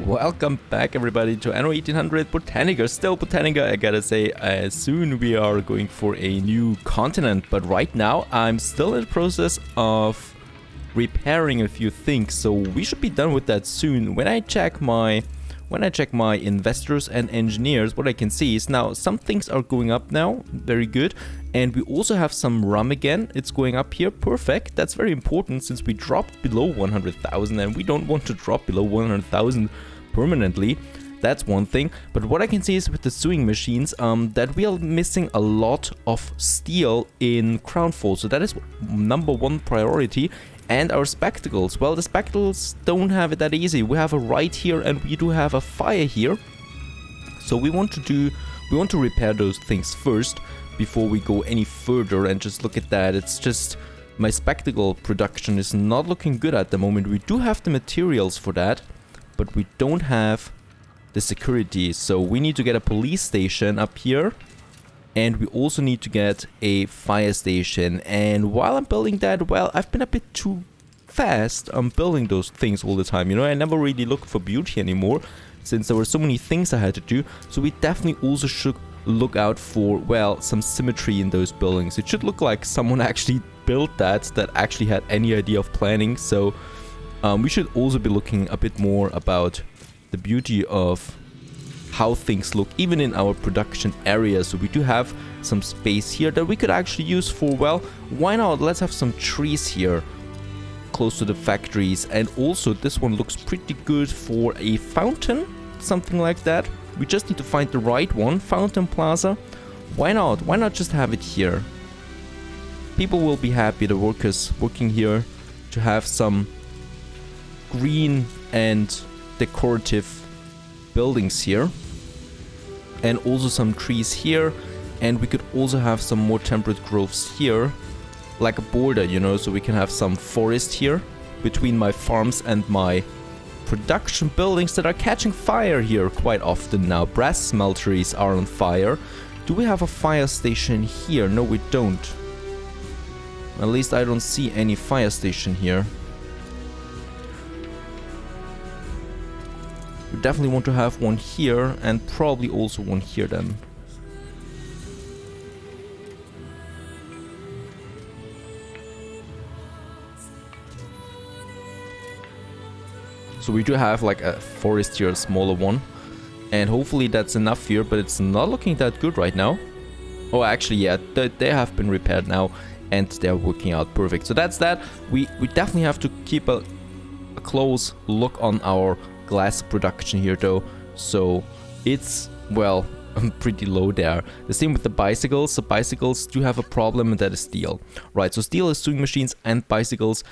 Welcome back everybody to Anno 1800 Botanica. Still Botanica, I gotta say. Soon we are going for a new continent, but right now I'm still in the process of repairing a few things, so we should be done with that soon. When I check my investors and engineers, what I can see is now some things are going up now, very good. And we also have some rum again, it's going up here, perfect. That's very important since we dropped below 100,000 and we don't want to drop below 100,000 permanently. That's one thing. But what I can see is with the sewing machines, that we are missing a lot of steel in Crownfall. So that is number one priority. And our spectacles, well, the spectacles don't have it that easy. We have a right here and we do have a fire here. So we want to repair those things first before we go any further. And just look at that, it's just my spectacle production is not looking good at the moment. We do have the materials for that, but we don't have the security. So we need to get a police station up here. And we also need to get a fire station. And while I'm building that, well, I've been a bit too fast on building those things all the time. You know, I never really looked for beauty anymore since there were so many things I had to do. So we definitely also should look out for, well, some symmetry in those buildings. It should look like someone actually built that actually had any idea of planning. So we should also be looking a bit more about the beauty of how things look even in our production area. So we do have some space here that we could actually use for, well, why not, let's have some trees here close to the factories. And also this one looks pretty good for a fountain, something like that. We just need to find the right one. Fountain Plaza, why not just have it here? People will be happy, the workers working here, to have some green and decorative buildings here. And also some trees here, and we could also have some more temperate groves here, like a border, you know, so we can have some forest here between my farms and my production buildings that are catching fire here quite often now. Brass smelteries are on fire. Do we have a fire station here? No, we don't. At least I don't see any fire station here. We definitely want to have one here and probably also one here then. So we do have like a forest here, a smaller one. And hopefully that's enough here, but it's not looking that good right now. Oh, actually, yeah, they have been repaired now and they're working out perfect. So that's that. We definitely have to keep a close look on our glass production here though, so it's, well, pretty low there. The same with the bicycles. So bicycles do have a problem, and that is steel. Right, so steel is sewing machines and bicycles,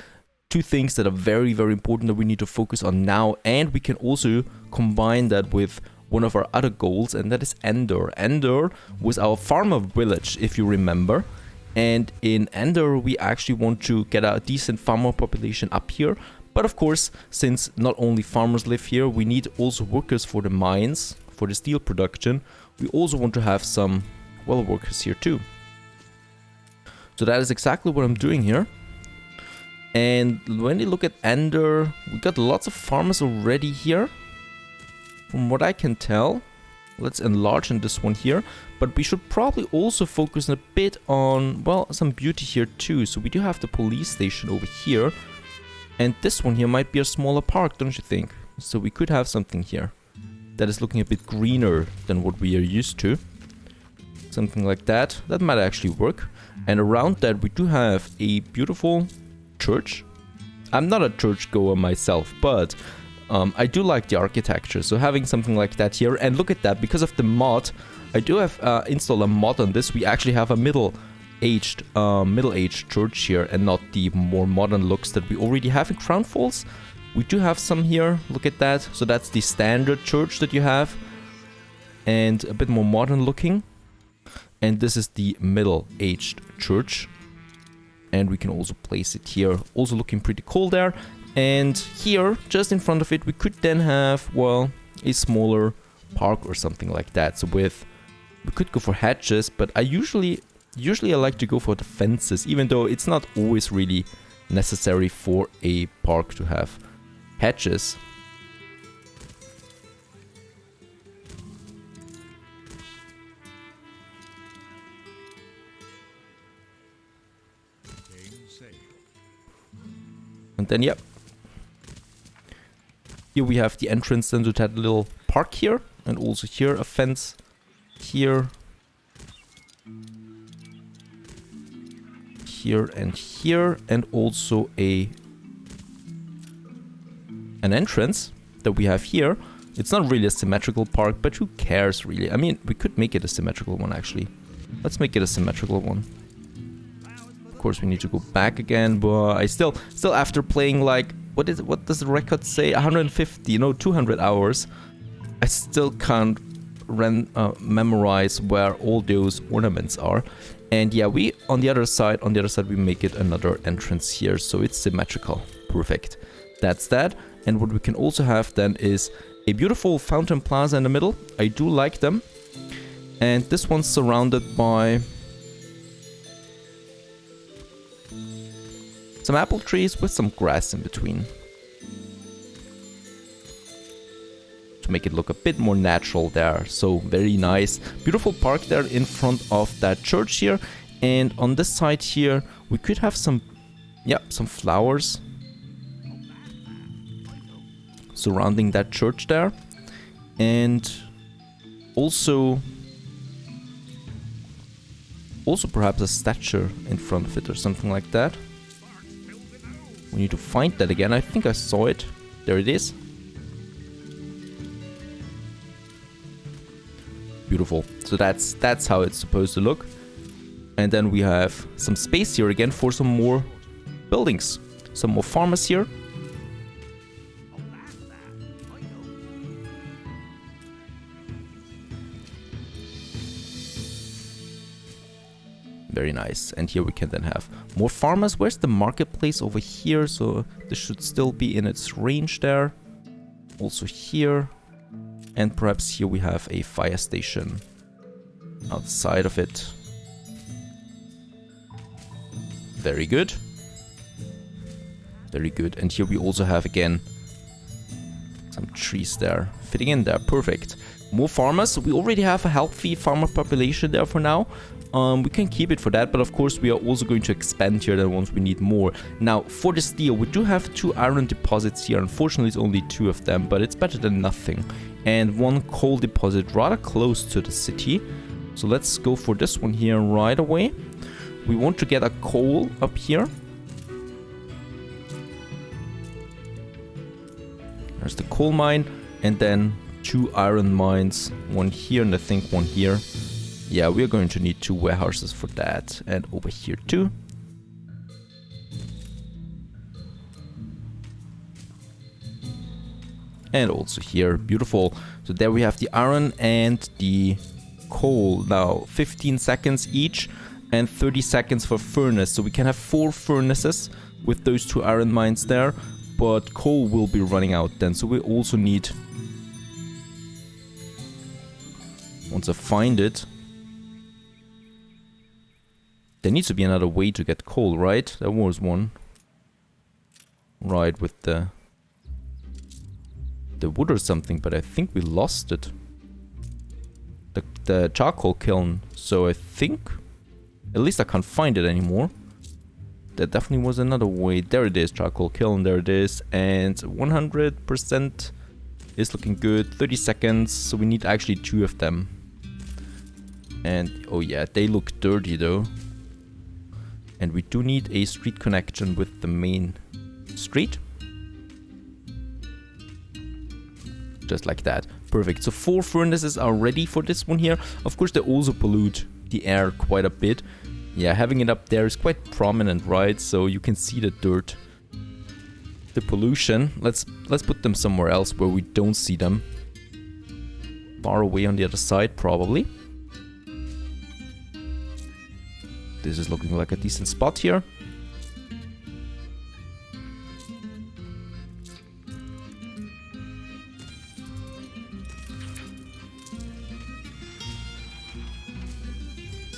two things that are very, very important that we need to focus on now. And we can also combine that with one of our other goals, and that is Andor. Andor was our farmer village, if you remember. And in Andor we actually want to get a decent farmer population up here. But of course, since not only farmers live here, we need also workers for the mines, for the steel production. We also want to have some, well, workers here too. So that is exactly what I'm doing here. And when you look at Andor, we got lots of farmers already here. From what I can tell, let's enlarge in this one here. But we should probably also focus a bit on, well, some beauty here too. So we do have the police station over here. And this one here might be a smaller park, don't you think? So we could have something here that is looking a bit greener than what we are used to. Something like that. That might actually work. And around that we do have a beautiful church. I'm not a church goer myself, but I do like the architecture. So having something like that here. And look at that, because of the mod, I do have installed a mod on this. We actually have a middle-aged church here, and not the more modern looks that we already have in Crown Falls. We do have some here, look at that. So that's the standard church that you have, and a bit more modern looking. And this is the middle-aged church, and we can also place it here, also looking pretty cool there. And here, just in front of it, we could then have, well, a smaller park or something like that. So we could go for hedges, but usually I like to go for the fences, even though it's not always really necessary for a park to have hedges. And then, yeah. Here we have the entrance then to that little park here. And also here a fence. Here. Here and here. And also an entrance that we have here. It's not really a symmetrical park, but who cares really? I mean, we could make it a symmetrical one actually. Let's make it a symmetrical one. Of course, we need to go back again, but I still after playing like, what does the record say? 150, no, 200 hours. I still can't memorize where all those ornaments are. And yeah, we on the other side we make it another entrance here, so it's symmetrical. Perfect. That's that. And what we can also have then is a beautiful fountain plaza in the middle. I do like them. And this one's surrounded by some apple trees with some grass in between. To make it look a bit more natural there. So very nice. Beautiful park there in front of that church here. And on this side here, we could have some flowers surrounding that church there. And also perhaps a statue in front of it or something like that. We need to find that again. I think I saw it. There it is. Beautiful. So that's how it's supposed to look. And then we have some space here again for some more buildings. Some more farmers here. Very nice. And here we can then have more farmers. Where's the marketplace? Over here. So this should still be in its range there. Also here. And perhaps here we have a fire station outside of it. Very good. Very good. And here we also have again some trees there fitting in there. Perfect. More farmers. We already have a healthy farmer population there for now. We can keep it for that, but of course we are also going to expand here then once we need more. Now for the steel, we do have 2 iron deposits here. Unfortunately it's only 2 of them, but it's better than nothing. And 1 coal deposit rather close to the city. So let's go for this one here right away. We want to get a coal up here. There's the coal mine, and then 2 iron mines. 1 here and I think 1 here. Yeah, we're going to need 2 warehouses for that. And over here too. And also here. Beautiful. So there we have the iron and the coal. Now 15 seconds each and 30 seconds for furnace. So we can have 4 furnaces with those 2 iron mines there. But coal will be running out then. So we also need... Once I find it... There needs to be another way to get coal, right? There was one. Right, with the wood or something, but I think we lost it. The charcoal kiln. So I think... At least I can't find it anymore. There definitely was another way. There it is, charcoal kiln, there it is. And 100% is looking good. 30 seconds, so we need actually 2 of them. And, oh yeah, they look dirty though. And we do need a street connection with the main street. Just like that. Perfect. So 4 furnaces are ready for this one here. Of course, they also pollute the air quite a bit. Yeah, having it up there is quite prominent, right? So you can see the dirt. The pollution. Let's put them somewhere else where we don't see them. Far away on the other side, probably. This is looking like a decent spot here.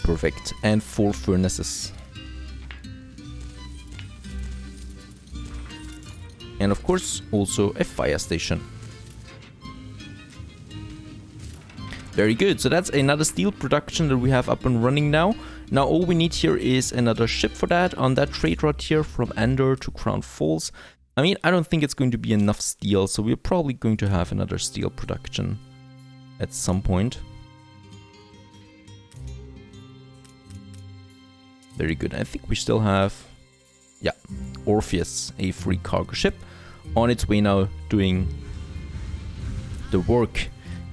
Perfect. And 4 furnaces. And of course, also a fire station. Very good. So that's another steel production that we have up and running now. Now all we need here is another ship for that on that trade route here from Andor to Crown Falls. I mean, I don't think it's going to be enough steel, so we're probably going to have another steel production at some point. Very good. I think we still have, yeah, Orpheus, a free cargo ship, on its way now doing the work.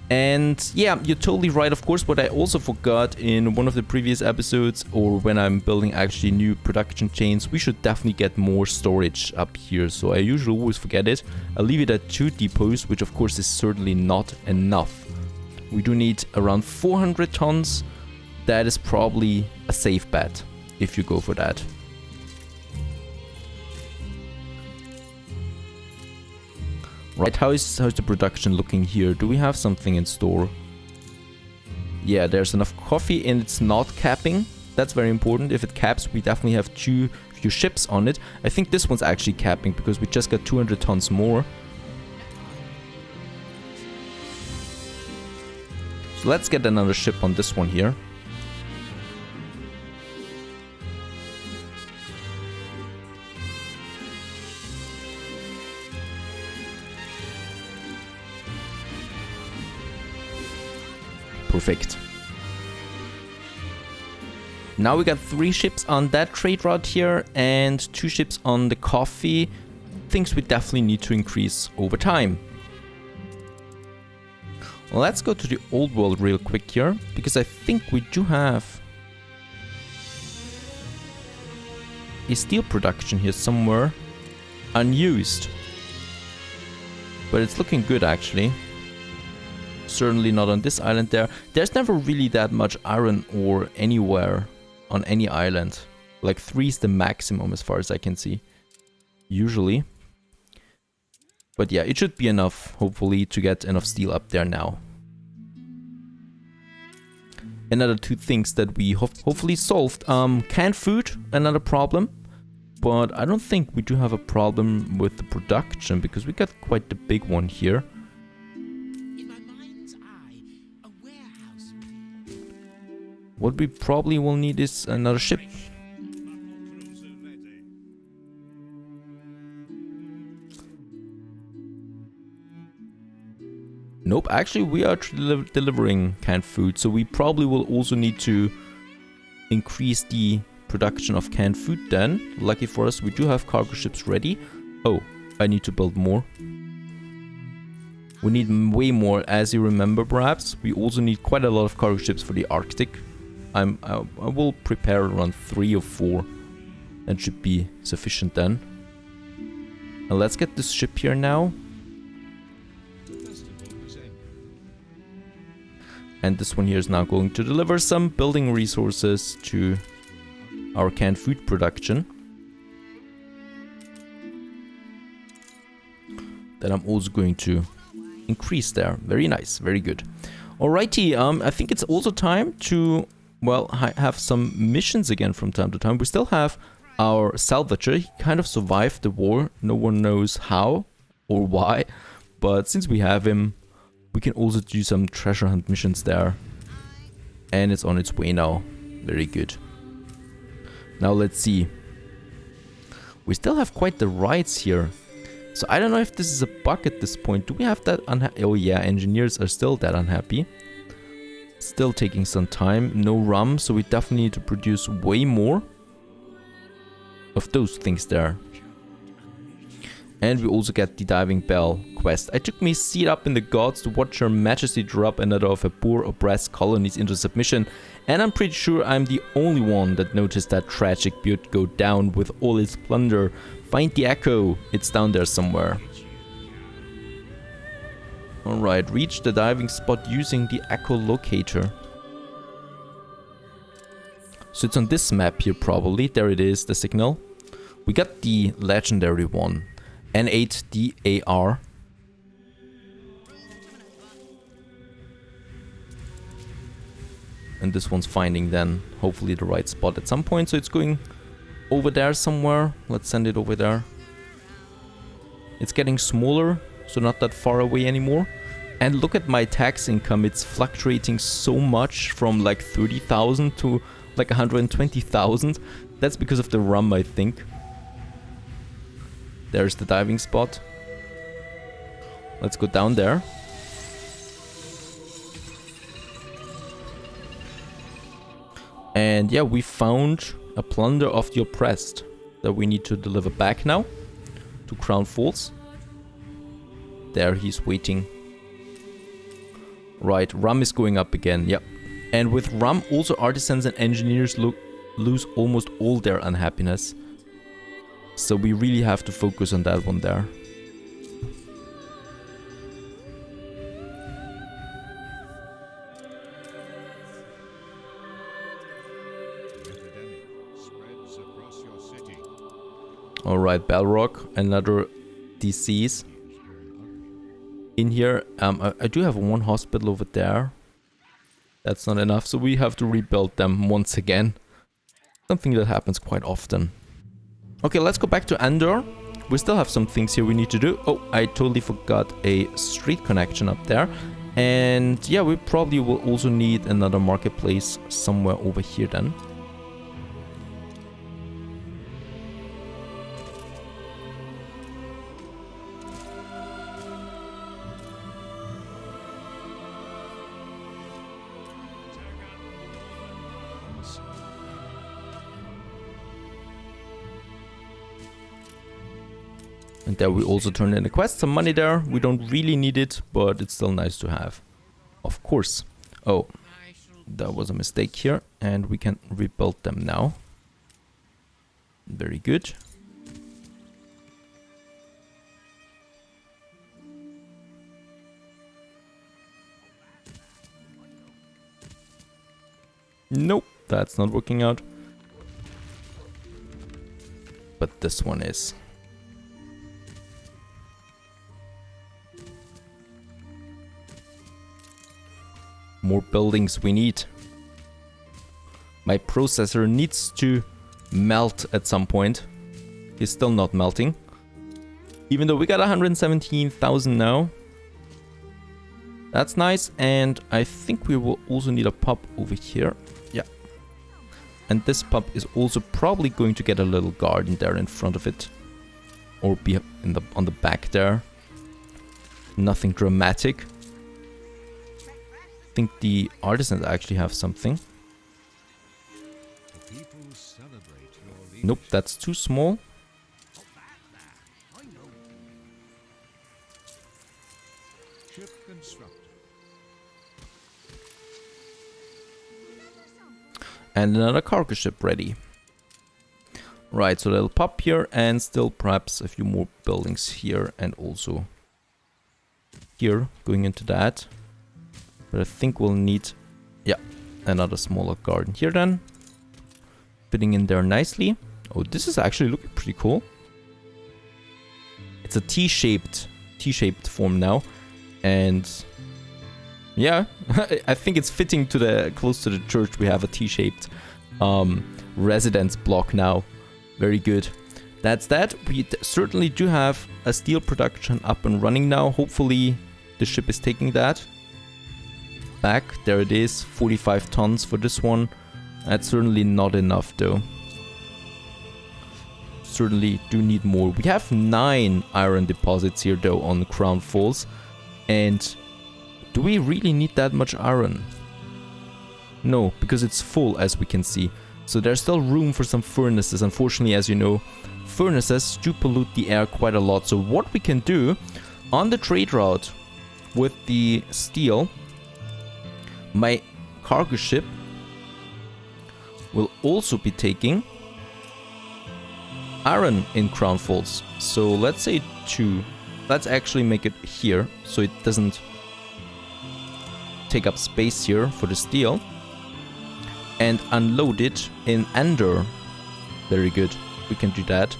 And yeah, you're totally right, of course, but I also forgot in one of the previous episodes, or when I'm building actually new production chains, we should definitely get more storage up here. So I usually always forget it. I'll leave it at 2 depots, which of course is certainly not enough. We do need around 400 tons. That is probably a safe bet if you go for that. Right, how's the production looking here? Do we have something in store? Yeah, there's enough coffee and it's not capping. That's very important. If it caps, we definitely have too few ships on it. I think this one's actually capping because we just got 200 tons more. So let's get another ship on this one here. Perfect. Now we got 3 ships on that trade route here and 2 ships on the coffee. Things we definitely need to increase over time. Well, let's go to the old world real quick here, because I think we do have a steel production here somewhere unused. But it's looking good actually. Certainly not on this island there. There's never really that much iron ore anywhere on any island. Like 3 is the maximum as far as I can see. Usually. But yeah, it should be enough, hopefully, to get enough steel up there now. Another 2 things that we hopefully solved. Canned food, another problem. But I don't think we do have a problem with the production, because we got quite the big one here. What we probably will need is another ship. Nope, actually we are delivering canned food, so we probably will also need to increase the production of canned food then. Lucky for us, we do have cargo ships ready. Oh, I need to build more. We need way more, as you remember perhaps. We also need quite a lot of cargo ships for the Arctic. I will prepare around 3 or 4. That should be sufficient then. And let's get this ship here now. And this one here is now going to deliver some building resources to our canned food production. That I'm also going to increase there. Very nice, very good. Alrighty, I think it's also time to, well, have some missions again from time to time. We still have our salvager. He kind of survived the war. No one knows how or why. But since we have him, we can also do some treasure hunt missions there. And it's on its way now. Very good. Now let's see. We still have quite the rides here. So I don't know if this is a bug at this point. Do we have that oh yeah, engineers are still that unhappy. Still taking some time. No rum, so we definitely need to produce way more of those things there. And we also get the diving bell quest. I took me seat up in the gods to watch Her Majesty drop another of her poor oppressed colonies into submission. And I'm pretty sure I'm the only one that noticed that tragic butte go down with all its plunder. Find the echo. It's down there somewhere. Alright, reach the diving spot using the echo locator. So it's on this map here probably. There it is, the signal. We got the legendary one. N8DAR. And this one's finding then hopefully the right spot at some point. So it's going over there somewhere. Let's send it over there. It's getting smaller, so not that far away anymore. And look at my tax income. It's fluctuating so much from like 30,000 to like 120,000. That's because of the rum, I think. There's the diving spot. Let's go down there. And yeah, we found a plunder of the oppressed that we need to deliver back now to Crown Falls. There, he's waiting. Right, rum is going up again, yep. And with rum, also artisans and engineers lose almost all their unhappiness. So we really have to focus on that one there. Alright, Balrog, another disease. In here, I do have one hospital over there. That's not enough, so we have to rebuild them once again. Something that happens quite often. Okay, let's go back to Andor. We still have some things here we need to do. Oh, I totally forgot a street connection up there. And yeah, we probably will also need another marketplace somewhere over here then. And there we also turn in a quest, some money there. We don't really need it, but it's still nice to have. Of course. Oh, that was a mistake here. And we can rebuild them now. Very good. Nope, that's not working out. But this one is. More buildings we need. My processor needs to melt at some point. He's still not melting. Even though we got 117,000 now. That's nice. And I think we will also need a pub over here. Yeah. And this pub is also probably going to get a little garden there in front of it. Or be in on the back there. Nothing dramatic. I think the artisans actually have something. Nope, that's too small. And another cargo ship ready. Right, so they'll pop here and still perhaps a few more buildings here and also here going into that. But I think we'll need, yeah, another smaller garden here then. Fitting in there nicely. Oh, this is actually looking pretty cool. It's a T-shaped form now. And yeah, I think it's fitting to the, close to the church. We have a T-shaped residence block now. Very good. That's that. We certainly do have a steel production up and running now. Hopefully the ship is taking that. Back, there it is, 45 tons for this one. That's certainly not enough though. Certainly do need more. We have 9 iron deposits here though on Crown Falls. And do we really need that much iron? No, because it's full as we can see. So there's still room for some furnaces. Unfortunately, as you know, furnaces do pollute the air quite a lot. So what we can do on the trade route with the steel, my cargo ship will also be taking iron in Crown Falls. So let's say 2. Let's actually make it here so it doesn't take up space here for the steel. And unload it in Andor. Very good. We can do that.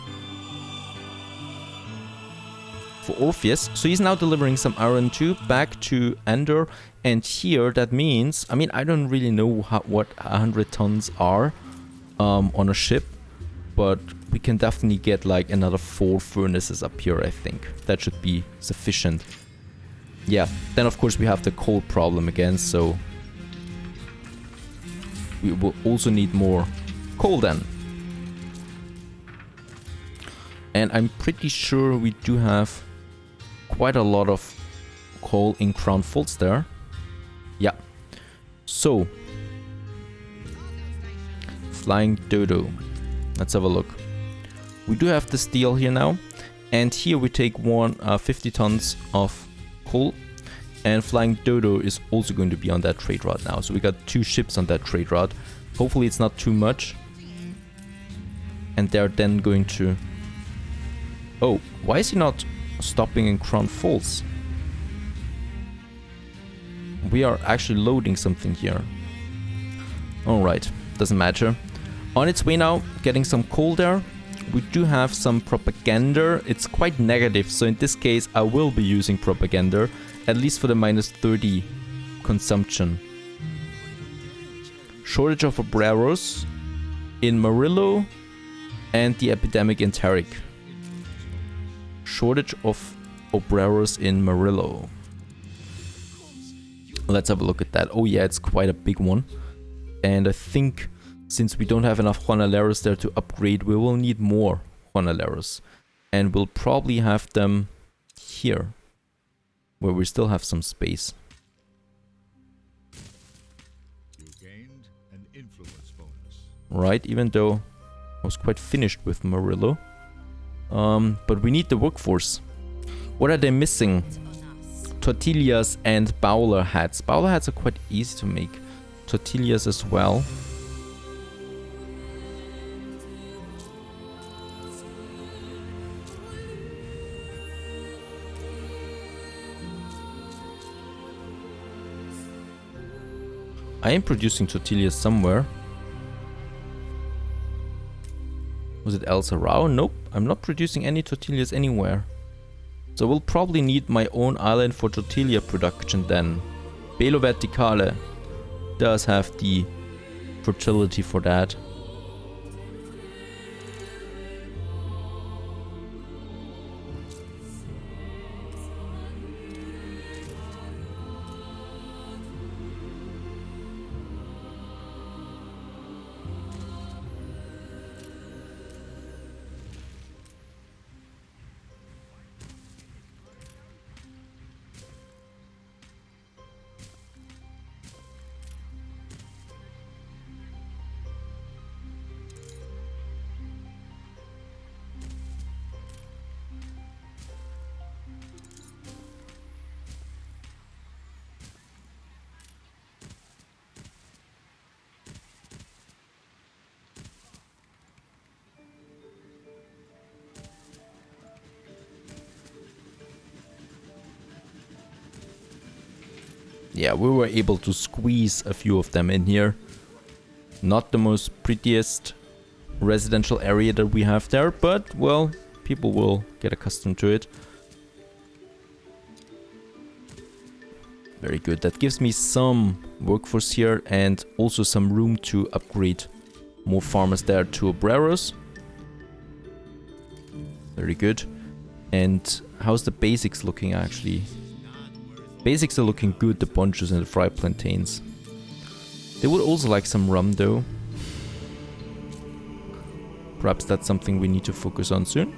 For Orpheus. So he's now delivering some iron too back to Andor. And here that means, I mean, I don't really know what 100 tons are on a ship. But we can definitely get like another 4 furnaces up here, I think. That should be sufficient. Yeah, then of course we have the coal problem again, so we will also need more coal then. And I'm pretty sure we do have quite a lot of coal in Crown Falls there. Yeah. So, Flying Dodo. Let's have a look. We do have the steel here now. And here we take 50 tons of coal. And Flying Dodo is also going to be on that trade route now. So we got 2 ships on that trade route. Hopefully it's not too much. And they're then going to... Oh, why is he not stopping in Crown Falls? We are actually loading something here. Alright, doesn't matter. On its way now, getting some coal there. We do have some propaganda. It's quite negative, so in this case I will be using propaganda, at least for the -30 consumption. Shortage of obreros in Murillo and the epidemic in Tarik. Shortage of obreros in Murillo. Let's have a look at that. Oh yeah, it's quite a big one. And I think since we don't have enough Jornaleros there to upgrade, we will need more Jornaleros. And we'll probably have them here, where we still have some space. You gained an influence bonus. Right, even though I was quite finished with Murillo. But we need the workforce. What are they missing? Tortillas and bowler hats. Bowler hats are quite easy to make. Tortillas as well. I am producing tortillas somewhere. Was it El Sarao? Nope, I'm not producing any tortillas anywhere. So we'll probably need my own island for tortilla production then. Belo Verticale does have the fertility for that. Yeah, we were able to squeeze a few of them in here. Not the most prettiest residential area that we have there, but, well, people will get accustomed to it. Very good. That gives me some workforce here and also some room to upgrade more farmers there to obreros. Very good. And how's the basics looking actually? Basics are looking good, the bunches and the fried plantains. They would also like some rum though. Perhaps that's something we need to focus on soon.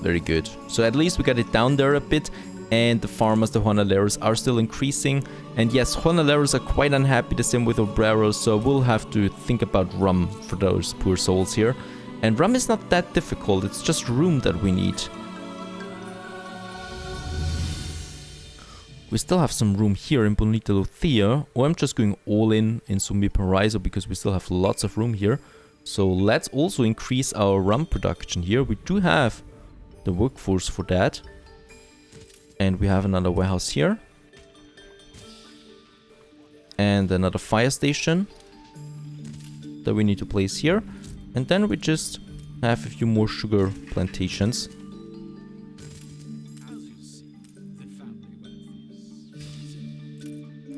Very good. So at least we got it down there a bit. And the farmers, the Jornaleros, are still increasing. And yes, Jornaleros are quite unhappy, the same with obreros. So we'll have to think about rum for those poor souls here. And rum is not that difficult, it's just room that we need. We still have some room here in Bonita Lucia, or I'm just going all in Sumbi Paraiso because we still have lots of room here. So let's also increase our rum production here. We do have the workforce for that. And we have another warehouse here. And another fire station that we need to place here. And then we just have a few more sugar plantations.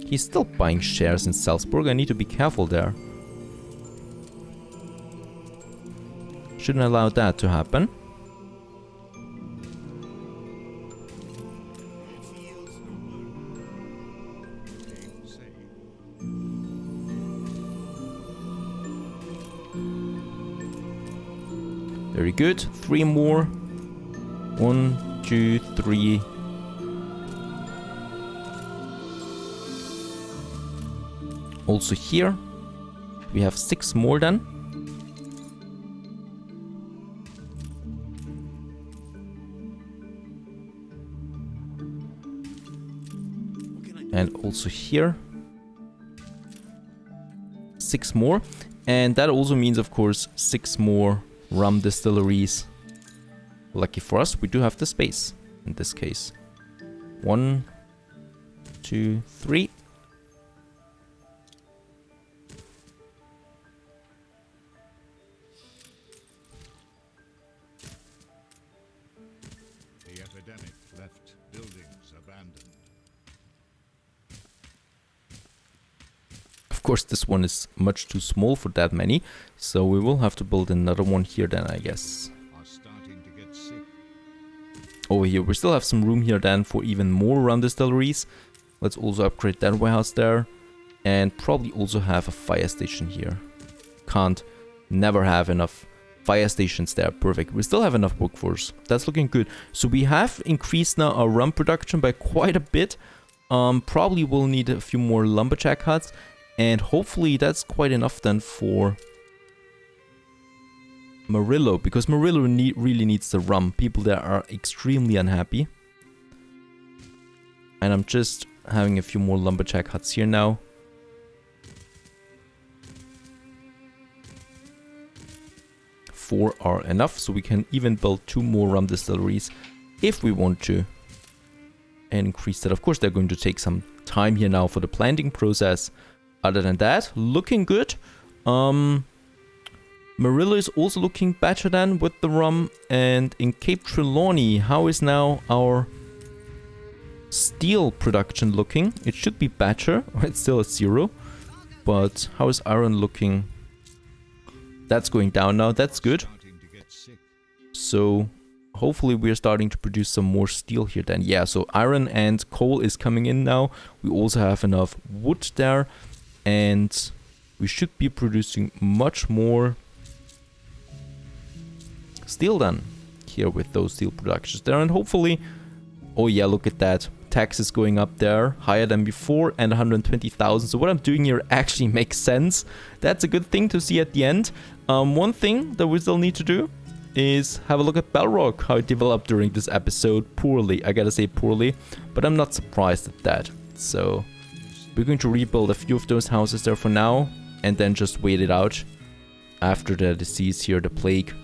He's still buying shares in Salzburg. I need to be careful there. Shouldn't allow that to happen. Very good. 3 more. 1, 2, 3. Also here. We have 6 more then. And also here. 6 more. And that also means, of course, 6 more rum distilleries. Lucky for us, we do have the space in this case. 1, 2, 3. The epidemic left buildings abandoned. Of course, this one is much too small for that many, so we will have to build another one here then, I guess. Are starting to get sick. Over here, we still have some room here then for even more rum distilleries. Let's also upgrade that warehouse there. And probably also have a fire station here. Can't never have enough fire stations there. Perfect. We still have enough workforce. That's looking good. So we have increased now our rum production by quite a bit. Probably will need a few more lumberjack huts. And hopefully that's quite enough then for Murillo, because Murillo really needs the rum. People there are extremely unhappy. And I'm just having a few more lumberjack huts here now. Four are enough, so we can even build 2 more rum distilleries if we want to. And increase that. Of course, they're going to take some time here now for the planting process. Other than that, looking good. Murillo is also looking better than with the rum. And in Cape Trelawney, how is now our steel production looking? It should be better. It's still at 0. But how is iron looking? That's going down now. That's good. So hopefully we're starting to produce some more steel here then. Yeah, so iron and coal is coming in now. We also have enough wood there. And we should be producing much more steel then here with those steel productions there. And hopefully, oh yeah, look at that. Taxes going up there higher than before and 120,000. So what I'm doing here actually makes sense. That's a good thing to see at the end. One thing that we still need to do is have a look at Belrock, how it developed during this episode. Poorly, I gotta say poorly, but I'm not surprised at that. So we're going to rebuild a few of those houses there for now, and then just wait it out. After the disease here, the plague,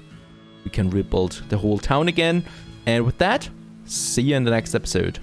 we can rebuild the whole town again. And with that, see you in the next episode.